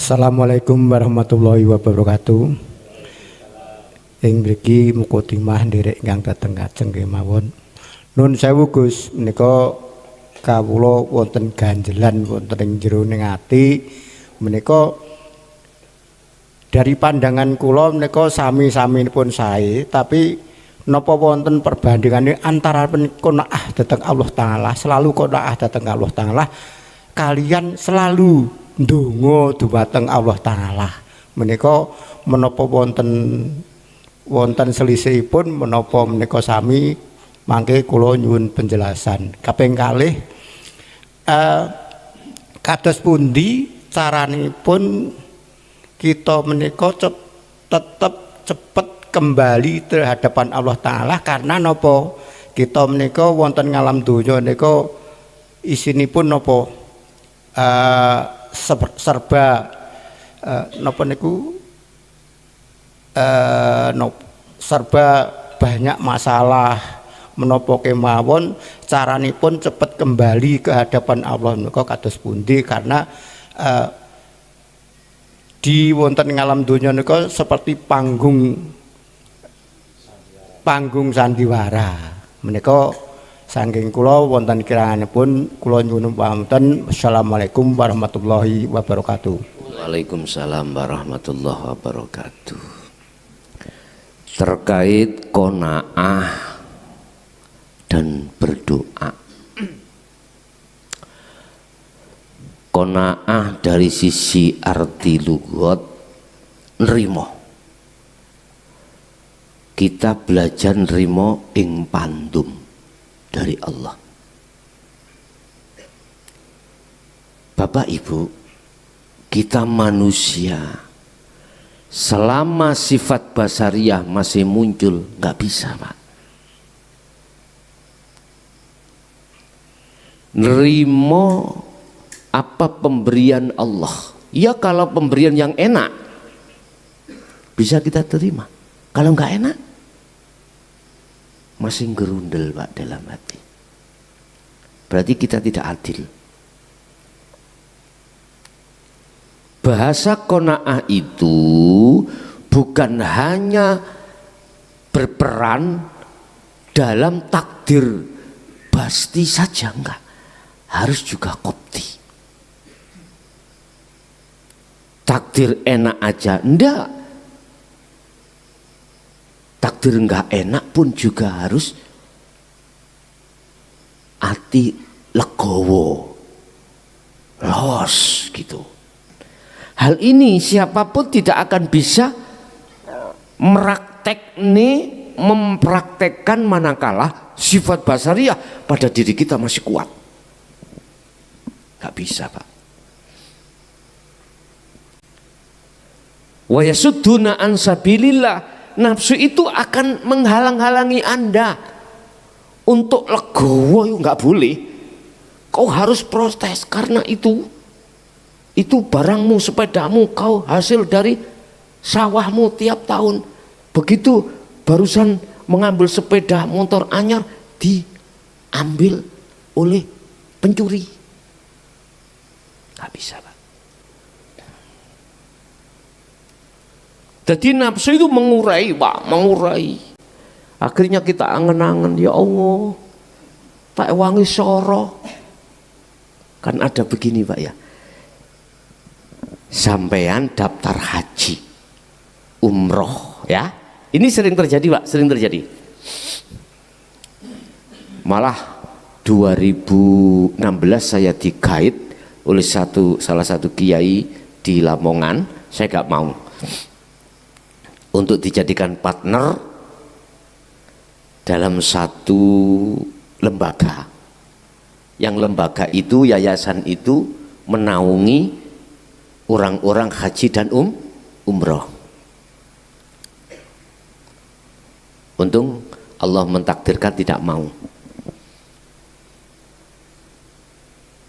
Assalamualaikum warahmatullahi wabarakatuh. Ing mriki muga timah nderek ingkang dhateng kajeng kemawon. Nun sewu Gus, menika kawula wonten ganjelan wonten ing jeroning ati menika dari pandangan kula menika sami-saminipun sae, tapi napa wonten perbandingane antara qanaah dhateng Allah taala, selalu qanaah dhateng Allah taala kalian selalu ndonga dhumateng Allah taala. Menika menapa wonten selisihipun menapa menika sami mangke kula nyuwun penjelasan. Kaping kalih kados pundi caranipun kita menika tetep cepet kembali terhadapan Allah taala karena napa kita menika wonten ngalam donya nika isinipun napa serba napa niku serba banyak masalah menapa kemawon caranipun cepet kembali ke hadapan Allah menika kados pundi karena di wonten ngalam donya nika seperti panggung sandiwara menika. Saking kula wonten kiranganipun kula nyuwun pamunten. Assalamualaikum warahmatullahi wabarakatuh. Waalaikumsalam warahmatullahi wabarakatuh. Terkait qanaah dan berdoa. Qanaah dari sisi arti lughat nrimo. Kita belajar nrimo ing pandum dari Allah. Bapak Ibu, kita manusia selama sifat basariah masih muncul nggak bisa Pak. Nerimo apa pemberian Allah. Ya kalau pemberian yang enak bisa kita terima. Kalau nggak enak masih gerundel Pak dalam hati. Berarti kita tidak adil. Bahasa qanaah itu bukan hanya berperan dalam takdir pasti saja, enggak. Harus juga qopti. Takdir enak aja enggak. Takdir enggak enak pun juga harus ati legowo, los gitu. Hal ini siapapun tidak akan bisa mempraktekkan manakala sifat basariah pada diri kita masih kuat. Gak bisa Pak. Wa yasudduna an sabilillah. Nafsu itu akan menghalang-halangi Anda untuk legowo, nggak boleh. Kau harus protes karena itu barangmu, sepedamu, kau hasil dari sawahmu tiap tahun. Begitu barusan mengambil sepeda motor anyar diambil oleh pencuri, nggak bisa Pak. Jadi nafsu itu mengurai Pak, mengurai. Akhirnya kita angen-angen, ya Allah, tak wangi soro. Kan ada begini Pak ya. Sampean daftar haji, umroh ya. Ini sering terjadi Pak, sering terjadi. Malah 2016 saya digait oleh salah satu kiai di Lamongan, saya gak mau. Untuk dijadikan partner dalam satu lembaga. Yang lembaga itu, yayasan itu menaungi orang-orang haji dan umroh. Untung Allah mentakdirkan tidak mau.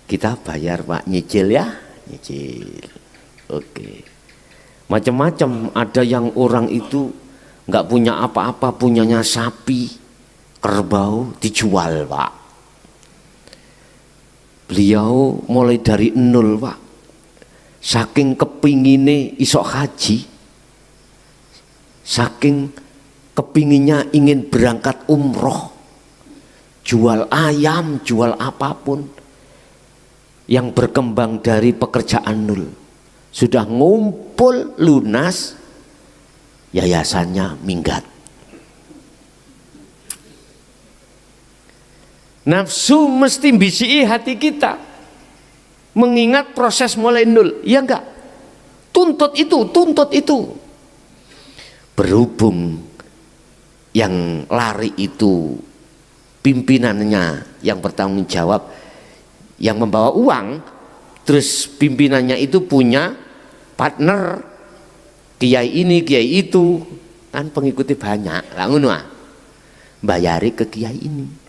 Kita bayar Pak, nyicil ya, nyicil. Oke. Macam-macam, ada yang orang itu nggak punya apa-apa, punyanya sapi, kerbau, dijual Pak. Beliau mulai dari nol Pak, saking kepingine isok haji, saking kepinginnya ingin berangkat umroh, jual ayam, jual apapun yang berkembang dari pekerjaan nul, sudah ngumpul lunas, yayasannya minggat. Nafsu mesti bisi hati kita, mengingat proses mulai nul, ya enggak? Tuntut itu. Berhubung yang lari itu pimpinannya yang bertanggung jawab, yang membawa uang, terus pimpinannya itu punya partner, kiai ini, kiai itu, kan pengikuti banyak, lah ngono ah. Bayari ke kiai ini.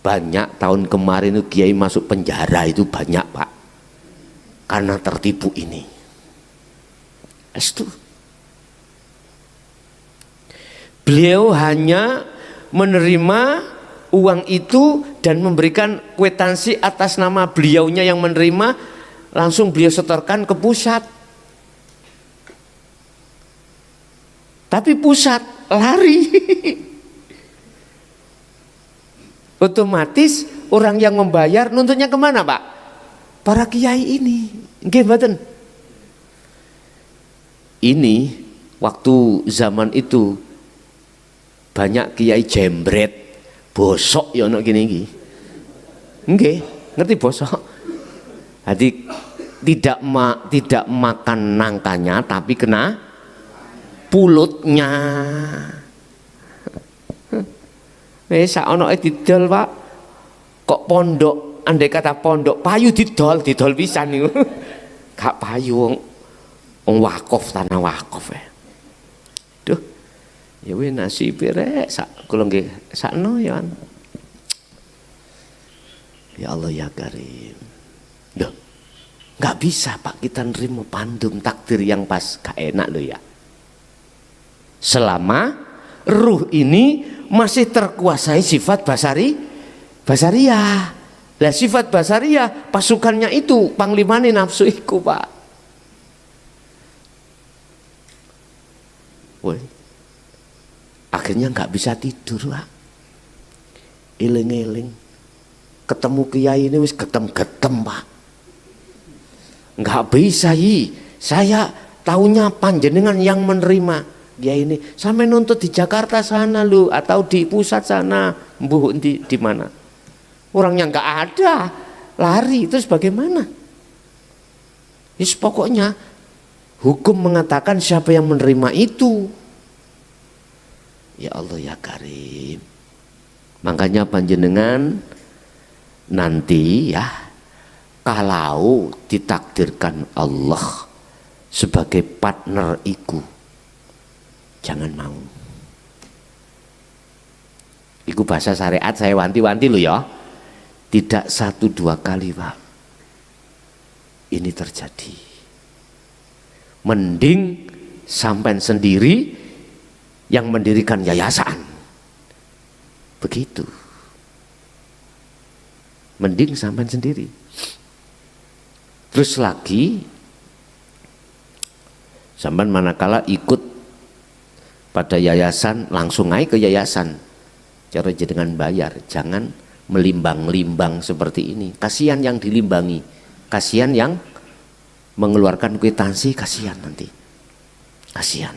Banyak tahun kemarin itu kiai masuk penjara itu banyak, Pak, karena tertipu ini. Itu beliau hanya menerima uang itu dan memberikan kwitansi atas nama beliaunya yang menerima, langsung beliau setorkan ke pusat. Tapi pusat lari. Otomatis orang yang membayar nuntutnya kemana, Pak? Para kiai ini. Nggih mboten? Ini waktu zaman itu banyak kiai jembret, bosok ya ono gini iki. Nggih, ngerti bosok? Jadi tidak makan nangkanya tapi kena pulutnya. Sak onoke didol, Pak. Kok pondok, andai kata pondok payu didol pisan niku. Gak payu wong wakaf, tanah wakaf. Duh. Ya wis nasibe rek sak kula nggih sakno ya. Ya Allah ya Karim. Duh. Gak bisa, Pak, kita nerima pandum takdir yang pas, gak enak loh ya. Selama ruh ini masih terkuasai sifat basariyah. Lah sifat basariyah pasukannya itu panglimane nafsu iku, Pak. Woi. Akhirnya nggak bisa tidur, Pak. Eling-eling. Ketemu kiai ini wis getem-getem, Pak. Nggak bisa saya taunya panjenengan yang menerima. Dia ini sampai nuntut di Jakarta sana lu, atau di pusat sana, mbuh di mana? Orangnya nggak ada, lari, terus bagaimana? Yes, pokoknya hukum mengatakan siapa yang menerima itu. Ya Allah ya Karim. Makanya panjenengan nanti ya, kalau ditakdirkan Allah sebagai partner iku, jangan mau. Iku bahasa syariat saya wanti-wanti lo ya. Tidak 1-2 kali, Pak. Ini terjadi. Mending sampai sendiri yang mendirikan yayasan. Begitu. Mending sampai sendiri. Terus lagi, sampai manakala ikut pada yayasan, langsung naik ke yayasan, cara dengan bayar, jangan melimbang-limbang seperti ini. Kasihan yang dilimbangi, kasihan yang mengeluarkan kwitansi, kasihan nanti, kasihan.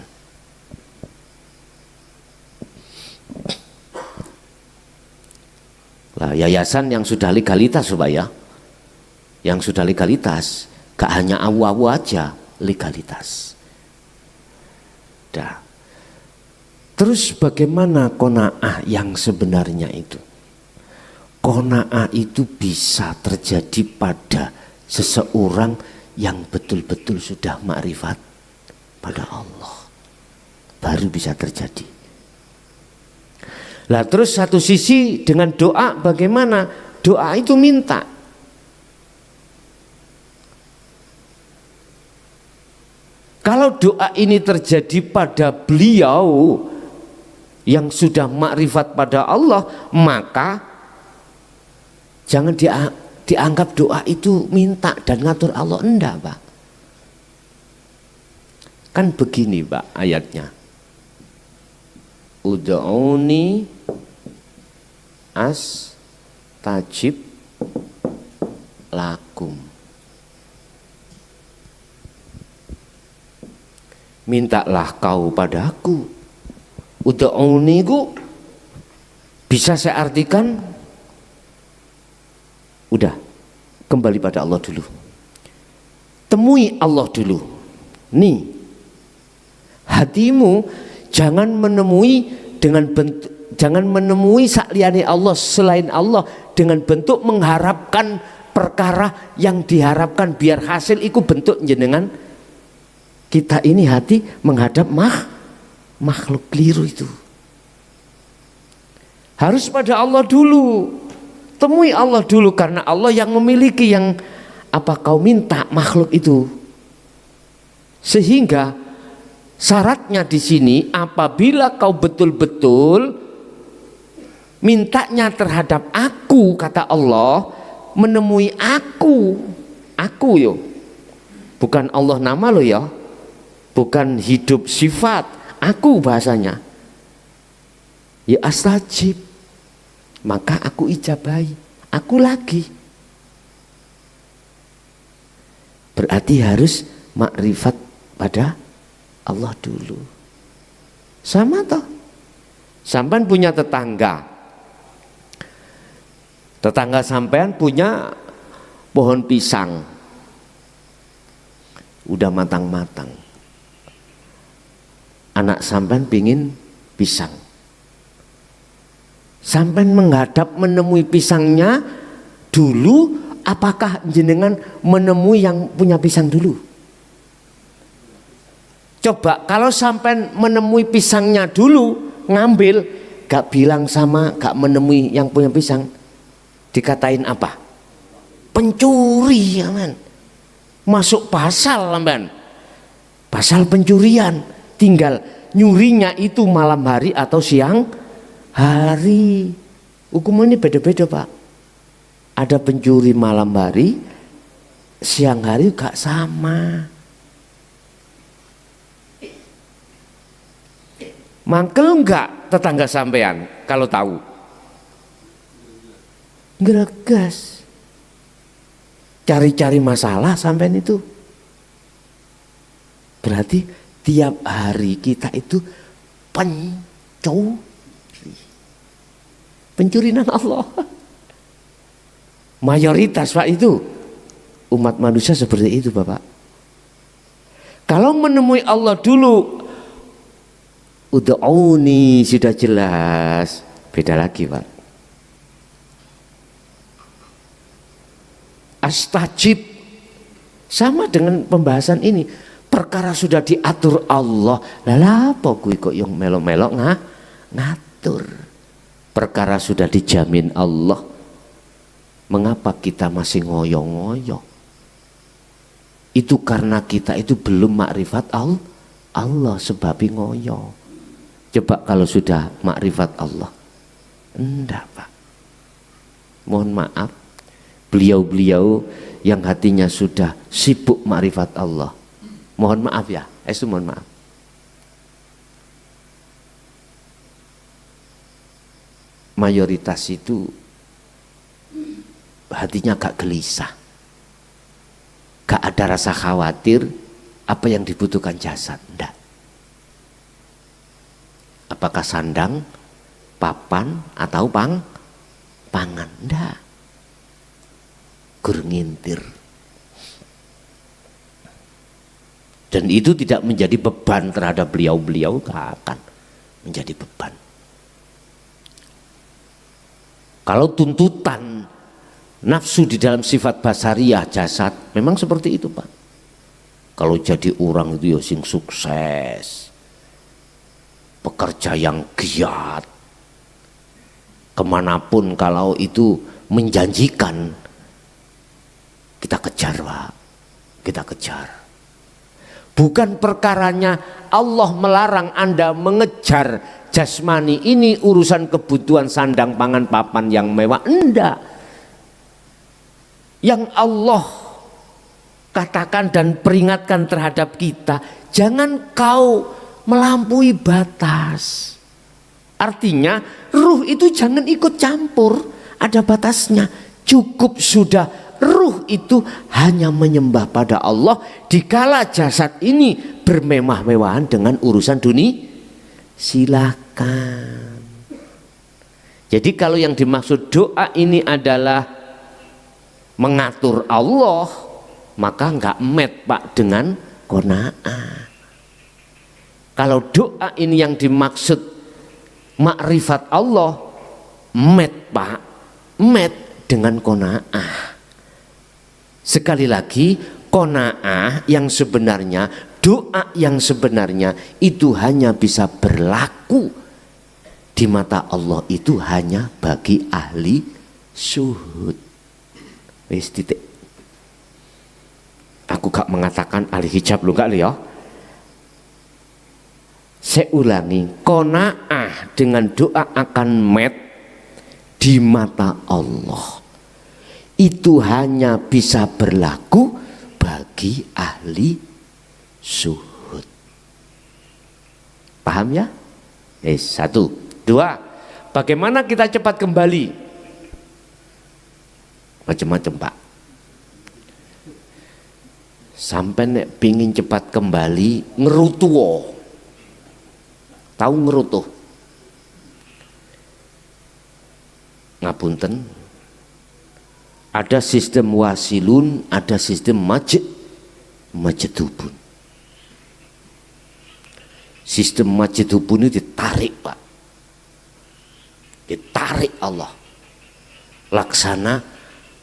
Lah yayasan yang sudah legalitas, supaya yang sudah legalitas, gak hanya awu-awu aja, legalitas. Dah. Terus bagaimana qanaah yang sebenarnya itu? Qanaah itu bisa terjadi pada seseorang yang betul-betul sudah makrifat pada Allah. Baru bisa terjadi. Lah terus satu sisi dengan doa, bagaimana? Doa itu minta. Kalau doa ini terjadi pada beliau yang sudah makrifat pada Allah, maka jangan dianggap doa itu minta dan ngatur Allah? Enggak, Pak. Kan begini, Pak, ayatnya. Ud'uni astajib lakum. Mintalah kau padaku. Ud'uni ku bisa saya artikan, udah kembali pada Allah dulu. Temui Allah dulu. Nih, hatimu jangan menemui dengan bentuk, jangan menemui sakliyane Allah selain Allah dengan bentuk mengharapkan perkara yang diharapkan biar hasil itu bentuk jenengan. Kita ini hati menghadap makhluk, keliru itu. Harus pada Allah dulu. Temui Allah dulu, karena Allah yang memiliki yang apa kau minta makhluk itu. Sehingga syaratnya di sini, apabila kau betul-betul mintanya terhadap aku, kata Allah, menemui aku yo, bukan Allah nama lo ya, bukan hidup sifat, aku bahasanya. Ya astajib, maka aku ijabahi, aku lagi. Berarti harus makrifat pada Allah dulu. Sama toh, sampean punya tetangga sampean punya pohon pisang, udah matang-matang, anak sampean pingin pisang, sampean menghadap menemui pisangnya dulu, apakah jenengan menemui yang punya pisang dulu? Coba kalau sampean menemui pisangnya dulu, ngambil, gak bilang sama, gak menemui yang punya pisang, dikatain apa? Pencuri, ya man. Masuk pasal, man. Pasal pencurian. Tinggal nyurinya itu malam hari atau siang hari. Hukumannya beda-beda, Pak. Ada pencuri malam hari, siang hari gak sama. Mangkel enggak tetangga sampean kalau tahu? Greges. Cari-cari masalah sampean itu. Berarti tiap hari kita itu pencurian Allah. Mayoritas, Pak, itu umat manusia seperti itu, Bapak. Kalau menemui Allah dulu, ud'uni sudah jelas, beda lagi, Pak. Astajib sama dengan pembahasan ini. Perkara sudah diatur Allah, lah apa kuwi kok yang melok-melok ngatur. Perkara sudah dijamin Allah, mengapa kita masih ngoyo-ngoyo? Itu karena kita itu belum makrifat Allah sebabi ngoyo. Coba kalau sudah makrifat Allah, enggak, Pak. Mohon maaf, beliau-beliau yang hatinya sudah sibuk makrifat Allah, mohon maaf ya, mohon maaf. Mayoritas itu hatinya gak gelisah, gak ada rasa khawatir apa yang dibutuhkan jasad, enggak. Apakah sandang, papan, atau pangan? Enggak. Gur ngintir. Dan itu tidak menjadi beban terhadap beliau-beliau, gak akan menjadi beban. Kalau tuntutan nafsu di dalam sifat basariah jasad, memang seperti itu, Pak. Kalau jadi orang itu ya sing sukses, pekerja yang giat, kemanapun kalau itu menjanjikan, kita kejar, Pak, kita kejar. Bukan perkaranya Allah melarang Anda mengejar jasmani, ini urusan kebutuhan sandang pangan papan yang mewah, enggak. yang Allah katakan dan peringatkan terhadap kita, jangan kau melampaui batas. Artinya ruh itu jangan ikut campur, ada batasnya. Cukup sudah ruh itu hanya menyembah pada Allah dikala jasad ini bermewah-mewahan dengan urusan dunia. Silakan. Jadi kalau yang dimaksud doa ini adalah mengatur Allah, maka enggak met Pak dengan qanaah. Kalau doa ini yang dimaksud makrifat Allah, met Pak, met dengan qanaah. Sekali lagi, qanaah yang sebenarnya, doa yang sebenarnya itu hanya bisa berlaku di mata Allah, itu hanya bagi ahli syuhud. Wis titik. Aku gak mengatakan ahli hijab lo gak ya. Saya ulangi, qanaah dengan doa akan met di mata Allah. Itu hanya bisa berlaku bagi ahli syuhud. Paham ya? Satu. Dua, bagaimana kita cepat kembali? Macam-macam Pak. Sampai nek pingin cepat kembali ngerutuh. Tahu ngerutuh? Ngapunten. Ada sistem wasilun, ada sistem majdubun. Sistem majdubun itu ditarik Pak. Ditarik Allah. Laksana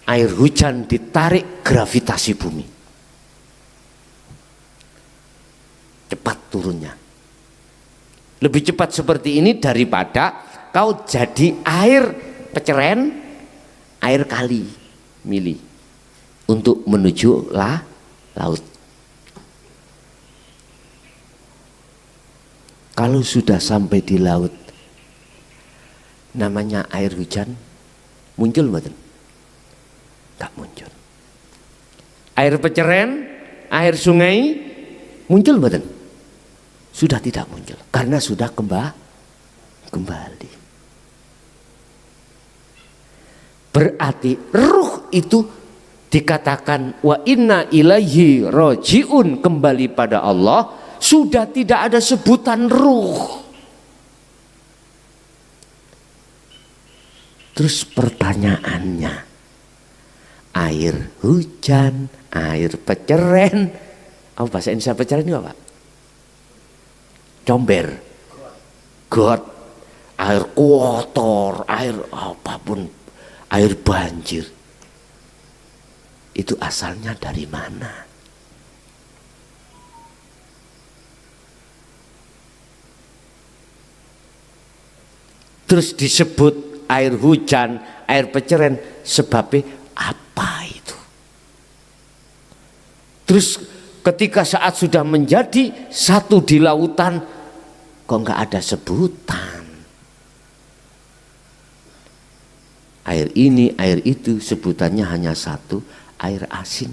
air hujan ditarik gravitasi bumi. Cepat turunnya. Lebih cepat seperti ini daripada kau jadi air peceren, air kali mili untuk menuju laut. Kalau sudah sampai di laut, namanya air hujan, muncul mboten? Tak muncul. Air peceren, air sungai, muncul mboten? Sudah tidak muncul karena sudah kembali. Berarti ruh itu dikatakan wa inna ilaihi rajiun, kembali pada Allah, sudah tidak ada sebutan ruh. Terus pertanyaannya, air hujan, air peceren, apa bahasa Indonesia peceren itu apa? Comber, got, air kotor, air apapun, air banjir, itu asalnya dari mana? Terus disebut air hujan, air peceren, sebabnya apa itu? Terus ketika saat sudah menjadi satu di lautan, kok nggak ada sebutan? Air ini, air itu, sebutannya hanya satu, air asin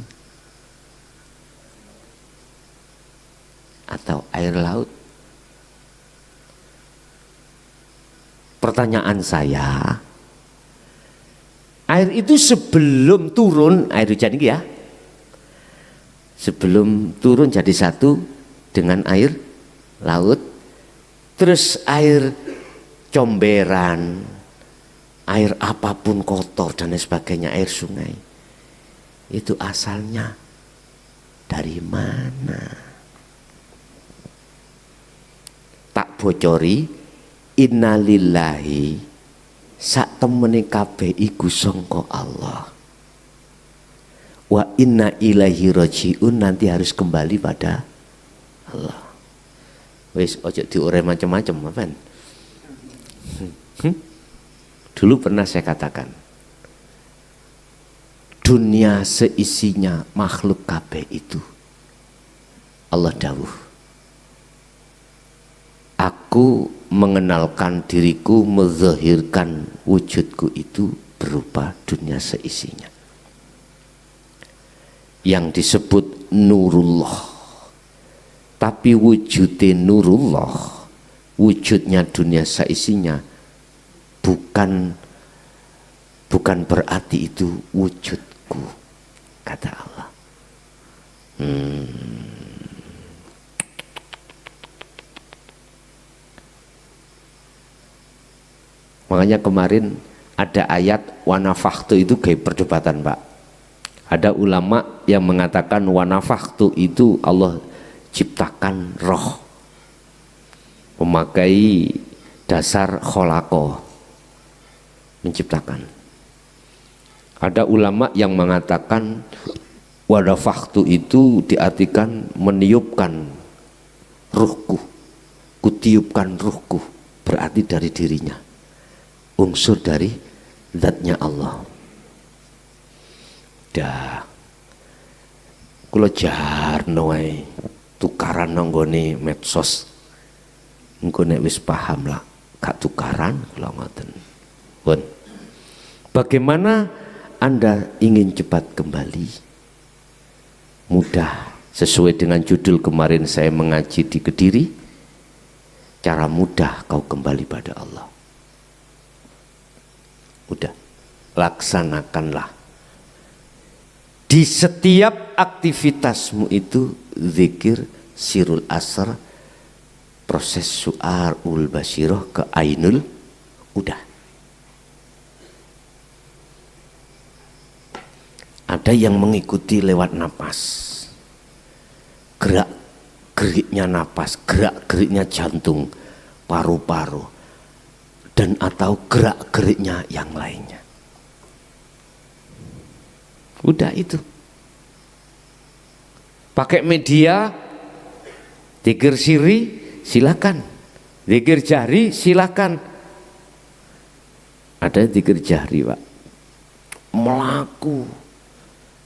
atau air laut. Pertanyaan saya, air itu sebelum turun, air hujan ini ya, sebelum turun jadi satu dengan air laut, terus air comberan, air apapun kotor dan sebagainya, air sungai, itu asalnya dari mana? Tak bocori, innalillahi, sak temene kabeh iku sangka Allah. Wa inna ilaihi rajiun, nanti harus kembali pada Allah. Wis ojo diure macam-macam, apa? Dulu pernah saya katakan, dunia seisinya makhluk kabeh itu Allah dawuh, aku mengenalkan diriku, menzahirkan wujudku itu berupa dunia seisinya. yang disebut nurullah. Tapi wujudnya nurullah, wujudnya dunia seisinya, bukan berarti itu wujudku, kata Allah. Makanya kemarin ada ayat wanafakhtu itu kayak perdebatan, Pak. Ada ulama yang mengatakan wanafakhtu itu Allah ciptakan roh, memakai dasar kholaqo, menciptakan. Ada ulama yang mengatakan wanafakhtu itu diartikan meniupkan ruhku, kutiupkan ruhku, berarti dari dirinya, unsur dari zatnya Allah. Dah kula jarno ae tukaran nanggone medsos. Engko nek wis paham lah, gak tukaran kula ngoten. Pun. Bagaimana Anda ingin cepat kembali? Mudah, sesuai dengan judul kemarin saya mengaji di Kediri. Cara mudah kau kembali pada Allah. Udah, laksanakanlah. Di setiap aktivitasmu itu zikir sirul asr, proses su'arul basyirah ke ainul udah. Ada yang mengikuti lewat napas, gerak geriknya napas, gerak geriknya jantung, paru-paru, dan atau gerak geriknya yang lainnya. Udah itu. Pakai media, zikir siri silakan, zikir jahri silakan. Ada zikir jahri, Pak. Melaku,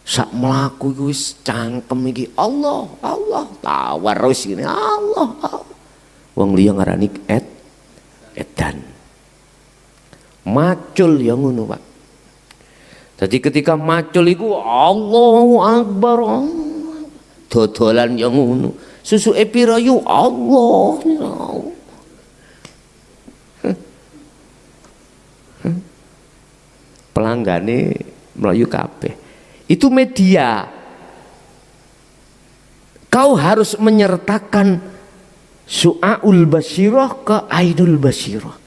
sak melaku wis cangkem iki Allah, Allah, tawarus gini Allah, Allah. Wong liya ngarani edan. Macul yang ngono, Pak. Jadi ketika macul itu Allahu Akbar, dodolan yang ngono. Susu epirayu Allah. Pelanggane melayu kabeh. Itu media. Kau harus menyertakan su'aul basyirah ke ainul basyirah.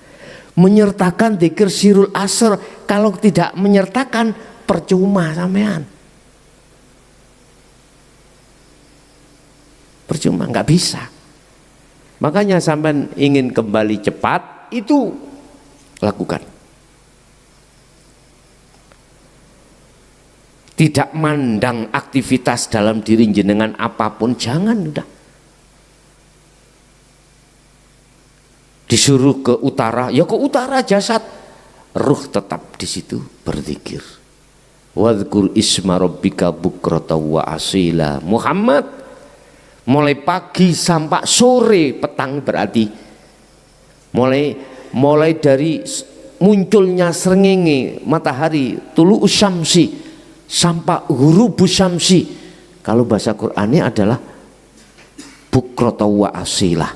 Menyertakan dzikir sirul asr. Kalau tidak menyertakan percuma sampean. Percuma, nggak bisa. Makanya sampean ingin kembali cepat, itu lakukan. Tidak mandang aktivitas dalam diri jenengan apapun, jangan udah. Disuruh ke utara, ya ke utara jasad, ruh tetap di situ berzikir. Wadhkur isma rabbika bukrata wa asila. Muhammad, mulai pagi sampai sore, petang berarti mulai dari munculnya srengenge matahari tulu usyamsi sampai ghurubus syamsi. Kalau bahasa Qur'annya adalah bukrata wa asila.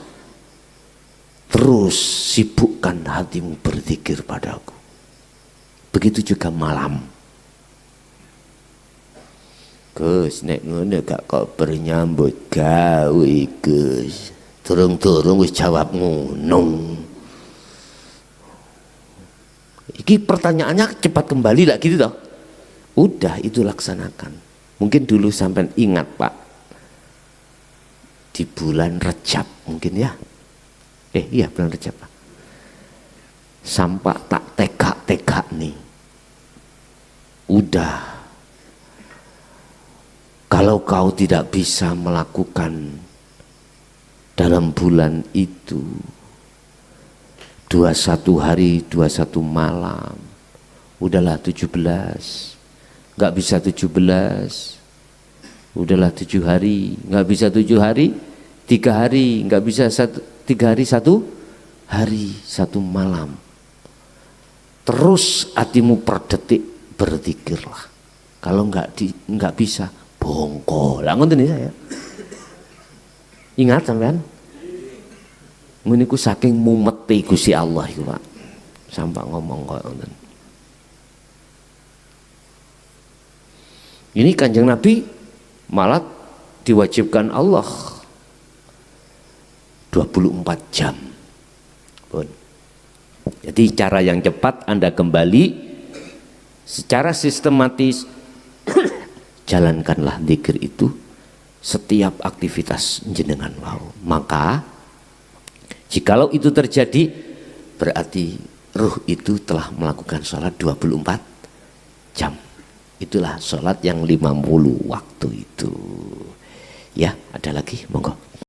Terus sibukkan hatimu berzikir padaku. Begitu juga malam. Gus, nek ngono gak kok bernyambut gawe Gus. Turung-turung wis jawab ngono. Iki pertanyaannya cepat kembali lah gitu toh. Udah itu laksanakan. Mungkin dulu sampai ingat Pak. Di bulan Rejab mungkin ya. Iya bulan Rejab Pak. Sampai tak tegak nih. Udah. Kalau kau tidak bisa melakukan dalam bulan itu 21 hari 21 malam, udahlah 17. Gak bisa 17, udahlah 7 hari. Gak bisa 7 hari, 3 hari. Gak bisa 3 hari 1 hari 1 malam. Terus hatimu per detik berzikirlah. Kalau nggak bisa, bongko. Lah ngoten saya. Ingat sampean? Meniku saking mumete Gusti Allah iku, Pak. Sampai ngomong kok ngoten. Ini Kanjeng Nabi malah diwajibkan Allah 24 jam. Pun. Jadi cara yang cepat Anda kembali secara sistematis jalankanlah zikir itu setiap aktivitas jenengan mau. Maka jikalau itu terjadi berarti ruh itu telah melakukan sholat 24 jam. Itulah sholat yang 50 waktu itu. Ya, ada lagi, monggo.